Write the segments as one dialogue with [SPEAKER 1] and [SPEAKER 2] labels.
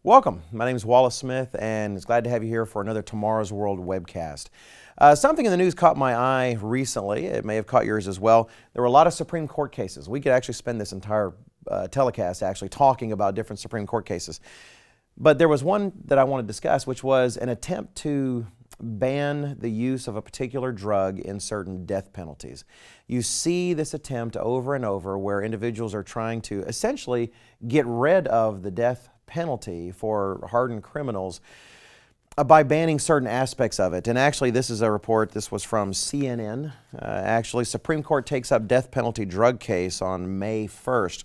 [SPEAKER 1] Welcome. My name is Wallace Smith, and it's glad to have you here for another Tomorrow's World webcast. Something in the news caught my eye recently. It may have caught yours as well. There were a lot of Supreme Court cases. We could actually spend this entire telecast actually talking about different Supreme Court cases. But there was one that I want to discuss, which was an attempt to ban the use of a particular drug in certain death penalties. You see this attempt over and over where individuals are trying to essentially get rid of the death penalty for hardened criminals by banning certain aspects of it. And actually, this is a report, this was from CNN. Actually, Supreme Court takes up death penalty drug case on May 1st.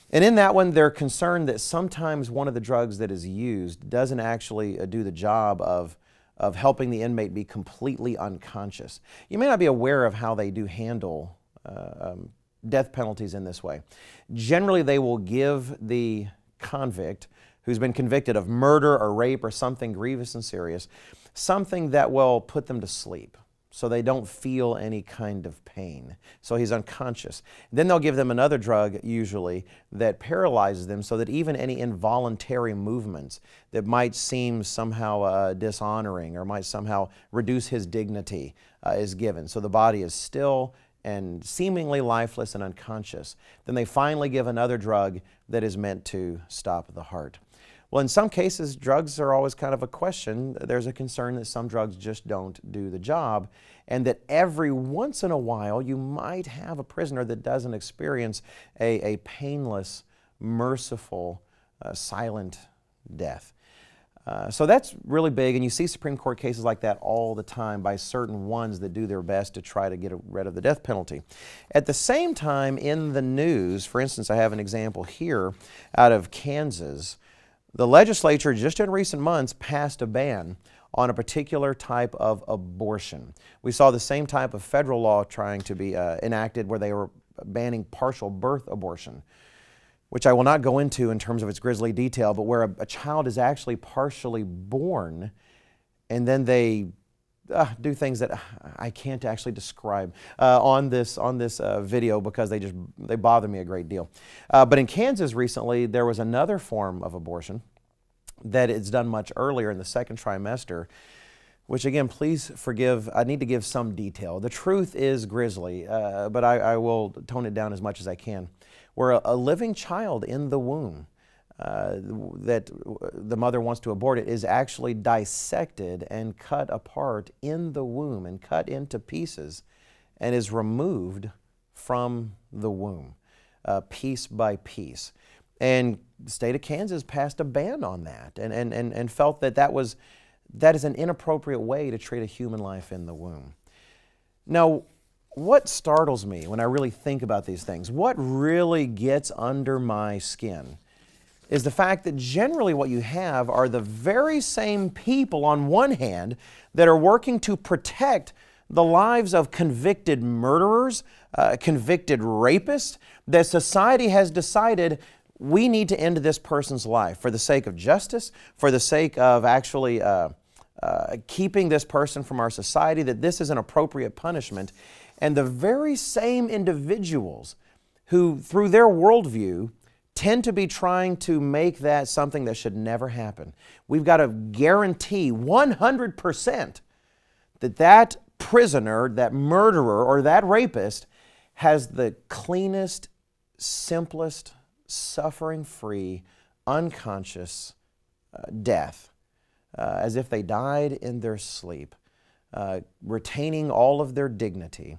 [SPEAKER 1] And in that one, they're concerned that sometimes one of the drugs that is used doesn't actually do the job of helping the inmate be completely unconscious. You may not be aware of how they do handle death penalties in this way. Generally, they will give the convict who's been convicted of murder or rape or something grievous and serious, something that will put them to sleep so they don't feel any kind of pain. So he's unconscious. Then they'll give them another drug, usually, that paralyzes them so that even any involuntary movements that might seem somehow dishonoring or might somehow reduce his dignity is given. So the body is still and seemingly lifeless and unconscious. Then they finally give another drug that is meant to stop the heart. Well, in some cases, drugs are always kind of a question. There's a concern that some drugs just don't do the job, and that every once in a while you might have a prisoner that doesn't experience a painless, merciful, silent death. So that's really big, and you see Supreme Court cases like that all the time by certain ones that do their best to try to get rid of the death penalty. At the same time, in the news, for instance, I have an example here out of Kansas. The legislature just in recent months passed a ban on a particular type of abortion. We saw the same type of federal law trying to be enacted where they were banning partial birth abortion, which I will not go into in terms of its grisly detail, but where a child is actually partially born and then they do things that I can't actually describe on this video because they bother me a great deal. But in Kansas recently, there was another form of abortion that is done much earlier in the second trimester, which again, please forgive, I need to give some detail. The truth is grisly, but I will tone it down as much as I can. Where a living child in the womb that the mother wants to abort it is actually dissected and cut apart in the womb and cut into pieces and is removed from the womb, piece by piece. And the state of Kansas passed a ban on that and felt that that is an inappropriate way to treat a human life in the womb. Now, what startles me when I really think about these things, what really gets under my skin, is the fact that generally what you have are the very same people on one hand that are working to protect the lives of convicted murderers, convicted rapists, that society has decided we need to end this person's life for the sake of justice, for the sake of actually keeping this person from our society, that this is an appropriate punishment. And the very same individuals who, through their worldview, tend to be trying to make that something that should never happen. We've got to guarantee 100% that that prisoner, that murderer, or that rapist has the cleanest, simplest, suffering-free, unconscious death, as if they died in their sleep, retaining all of their dignity.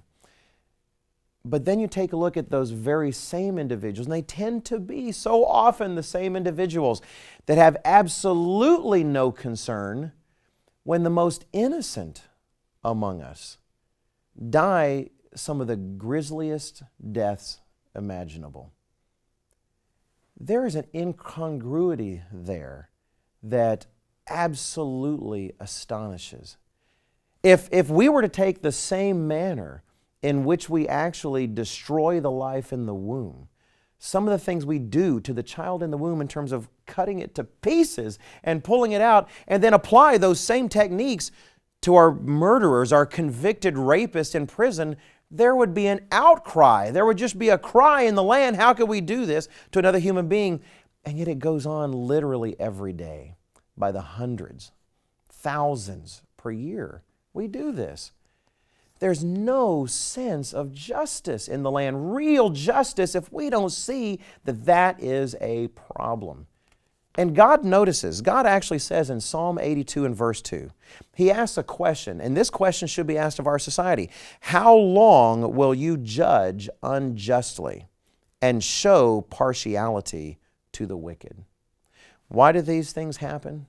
[SPEAKER 1] But then you take a look at those very same individuals, and they tend to be so often the same individuals that have absolutely no concern when the most innocent among us die some of the grisliest deaths imaginable. There is an incongruity there that absolutely astonishes. If we were to take the same manner in which we actually destroy the life in the womb, some of the things we do to the child in the womb in terms of cutting it to pieces and pulling it out, and then apply those same techniques to our murderers, our convicted rapists in prison, there would be an outcry. There would just be a cry in the land, how could we do this to another human being? And yet it goes on literally every day by the hundreds, thousands per year. We do this. There's no sense of justice in the land, real justice, if we don't see that that is a problem. And God notices. God actually says in Psalm 82 and verse 2, He asks a question, and this question should be asked of our society. How long will you judge unjustly and show partiality to the wicked? Why do these things happen?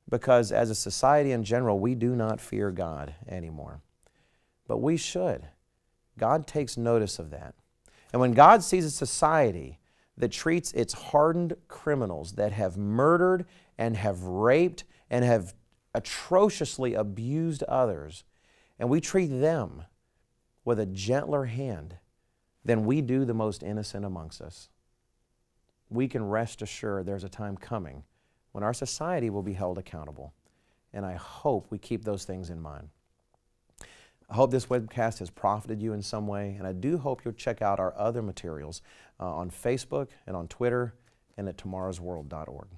[SPEAKER 1] Because as a society in general, we do not fear God anymore. But we should. God takes notice of that. And when God sees a society that treats its hardened criminals that have murdered and have raped and have atrociously abused others, and we treat them with a gentler hand than we do the most innocent amongst us, we can rest assured there's a time coming when our society will be held accountable. And I hope we keep those things in mind. I hope this webcast has profited you in some way, and I do hope you'll check out our other materials on Facebook and on Twitter and at tomorrowsworld.org.